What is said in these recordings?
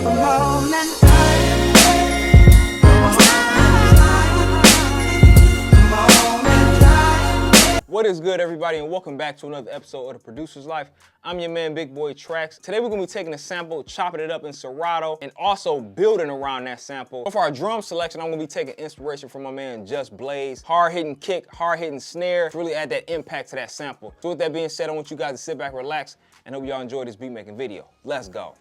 What is good, everybody, and welcome back to another episode of The Producer's Life. I'm your man, Big Boy Tracks. Today we're gonna be taking a sample, chopping it up in Serato, and also building around that sample. For our drum selection, I'm gonna be taking inspiration from my man Just Blaze. Hard-hitting kick, hard-hitting snare, to really add that impact to that sample. So with that being said, I want you guys to sit back, relax, and hope y'all enjoy this beat making video. Let's go.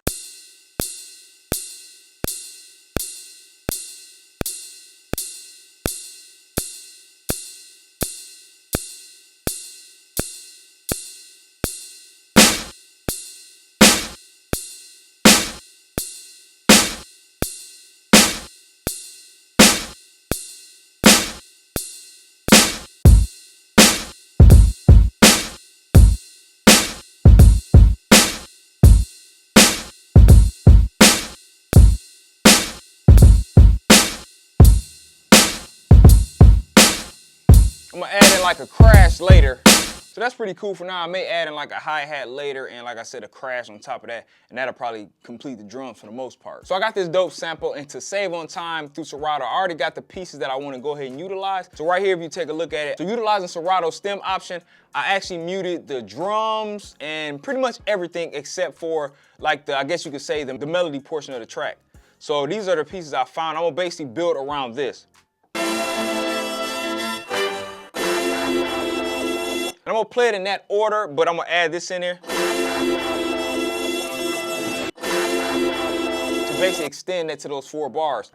I'm gonna add in like a crash later. So that's pretty cool for now. I may add in like a hi-hat later and, like I said, a crash on top of that, and that'll probably complete the drums for the most part. So I got this dope sample, and to save on time through Serato, I already got the pieces that I wanna go ahead and utilize. So right here, if you take a look at it, so utilizing Serato's stem option, I actually muted the drums and pretty much everything except for like I guess you could say the melody portion of the track. So these are the pieces I found. I'm gonna basically build around this. And I'm gonna play it in that order, but I'm gonna add this in there to basically extend that to those 4 bars.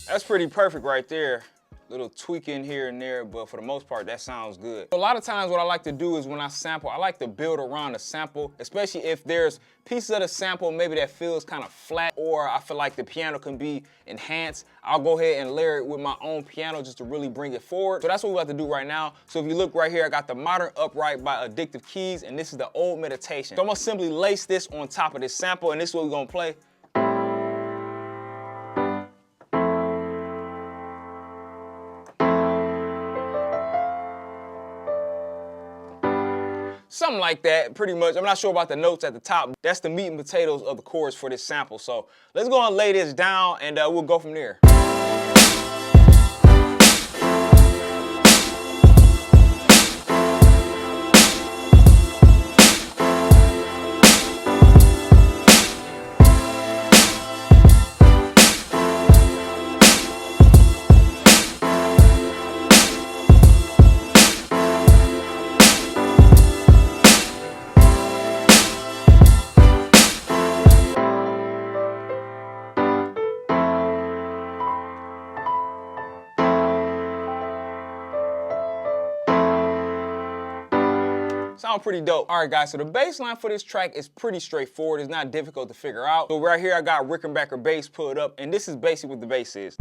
That's pretty perfect right there. Little tweaking here and there, but for the most part, that sounds good. A lot of times what I like to do is when I sample, I like to build around the sample, especially if there's pieces of the sample maybe that feels kind of flat, or I feel like the piano can be enhanced. I'll go ahead and layer it with my own piano just to really bring it forward. So that's what we're about to do right now. So if you look right here, I got the Modern Upright by Addictive Keys, and this is the Old Meditation. So I'm gonna simply lace this on top of this sample, and this is what we're gonna play. Something like that, pretty much. I'm not sure about the notes at the top. That's the meat and potatoes of the chorus for this sample. So let's go and lay this down, and we'll go from there. Sound pretty dope. All right, guys, so the bass line for this track is pretty straightforward. It's not difficult to figure out. So right here, I got Rickenbacker bass pulled up, and this is basically what the bass is.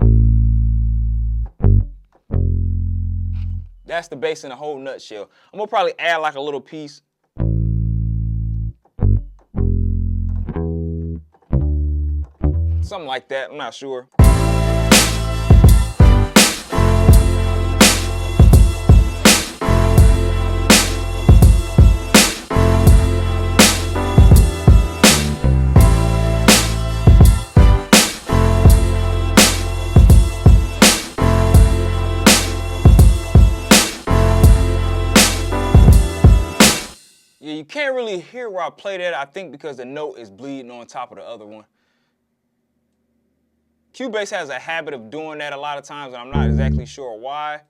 That's the bass in a whole nutshell. I'm gonna probably add like a little piece. Something like that, I'm not sure. Yeah, you can't really hear where I play that, I think because the note is bleeding on top of the other one. Cubase has a habit of doing that a lot of times, and I'm not exactly sure why.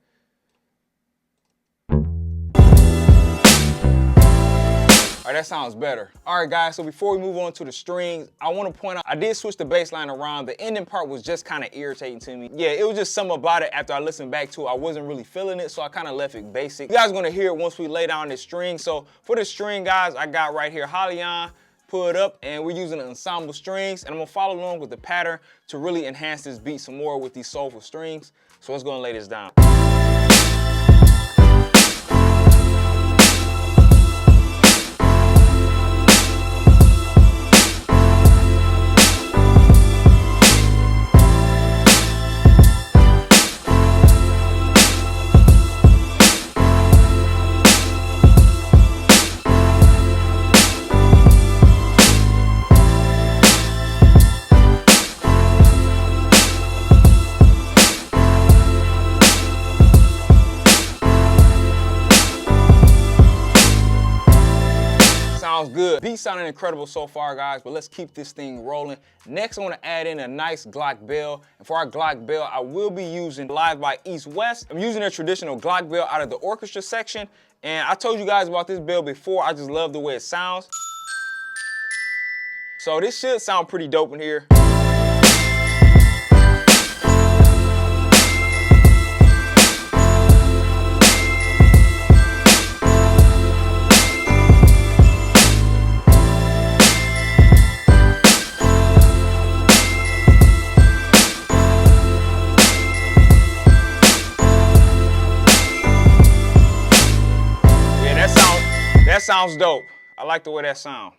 All right, that sounds better. All right, guys, so before we move on to the strings, I want to point out, I did switch the bass line around. The ending part was just kind of irritating to me. Yeah, it was just something about it after I listened back to it. I wasn't really feeling it, so I kind of left it basic. You guys are going to hear it once we lay down this string. So for the string, guys, I got right here Halion, pulled up, and we're using the ensemble strings, and I'm going to follow along with the pattern to really enhance this beat some more with these soulful strings. So let's go and lay this down. Sounds good. Beat sounding incredible so far, guys, but let's keep this thing rolling. Next, I want to add in a nice Glock bell. And for our Glock bell, I will be using Live by East West. I'm using a traditional Glock bell out of the orchestra section. And I told you guys about this bell before. I just love the way it sounds. So this should sound pretty dope in here. That sounds dope. I like the way that sounds.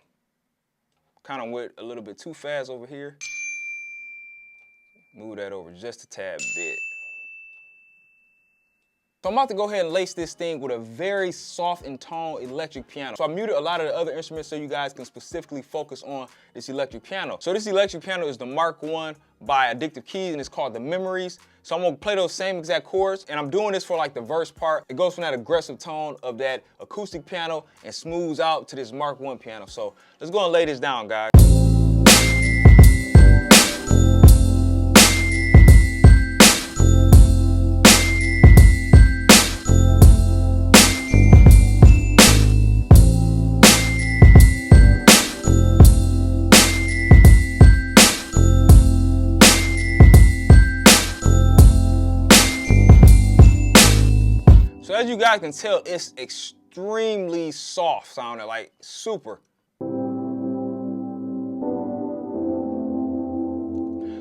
Kind of went a little bit too fast over here. Move that over just a tad bit. So I'm about to go ahead and lace this thing with a very soft and tone electric piano. So I muted a lot of the other instruments so you guys can specifically focus on this electric piano. So this electric piano is the Mark I by Addictive Keys, and it's called the Memories. So I'm gonna play those same exact chords, and I'm doing this for like the verse part. It goes from that aggressive tone of that acoustic piano and smooths out to this Mark I piano. So let's go and lay this down, guys. So as you guys can tell, it's extremely soft sounding, like super.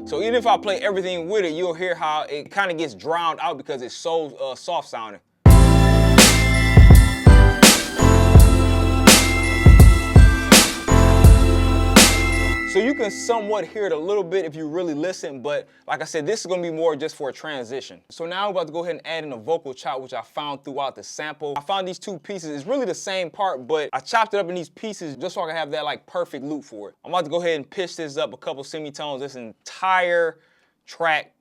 So even if I play everything with it, you'll hear how it kind of gets drowned out because it's so soft sounding. So you can somewhat hear it a little bit if you really listen, but like I said, this is gonna be more just for a transition. So now I'm about to go ahead and add in a vocal chop, which I found throughout the sample. I found these two pieces. It's really the same part, but I chopped it up in these pieces just so I can have that like perfect loop for it. I'm about to go ahead and pitch this up a couple semitones. This entire track,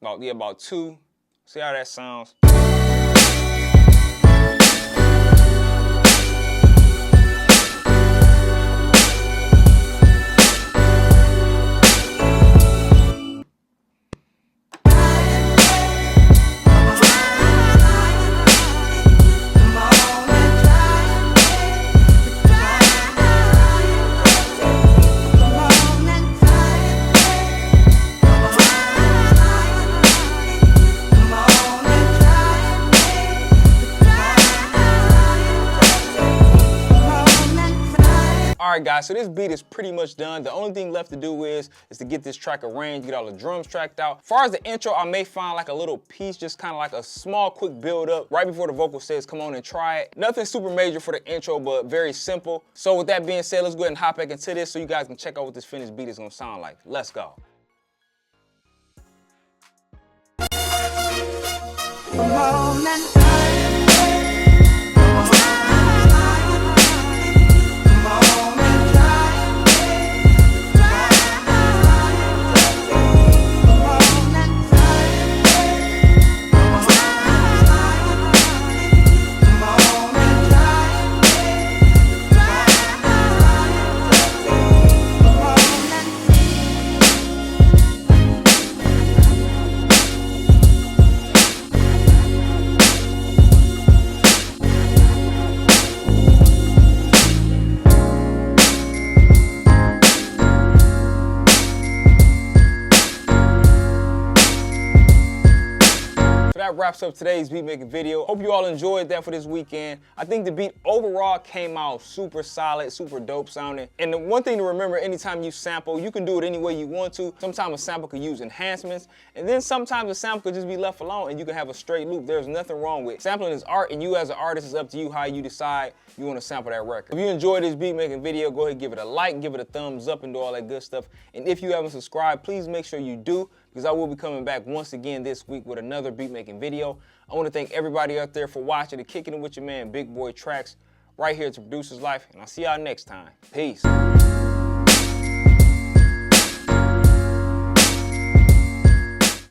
about 2. See how that sounds. All right, guys, so this beat is pretty much done. The only thing left to do is to get this track arranged, get all the drums tracked out. As far as the intro, I may find like a little piece, just kind of like a small, quick build up right before the vocal says, come on and try it. Nothing super major for the intro, but very simple. So with that being said, let's go ahead and hop back into this so you guys can check out what this finished beat is gonna sound like. Let's go. Come on and that wraps up today's beat making video. Hope you all enjoyed that for this weekend. I think the beat overall came out super solid, super dope sounding. And the one thing to remember, anytime you sample, you can do it any way you want to. Sometimes a sample could use enhancements, and then sometimes a sample could just be left alone and you can have a straight loop. There's nothing wrong with sampling is art, and you as an artist, it's up to you how you decide you want to sample that record. If you enjoyed this beat making video, go ahead and give it a like, give it a thumbs up, and do all that good stuff. And if you haven't subscribed, please make sure you do, because I will be coming back once again this week with another beat making video. I want to thank everybody out there for watching and kicking it with your man Big Boy Tracks right here at The Producer's Life, and I'll see y'all next time. Peace.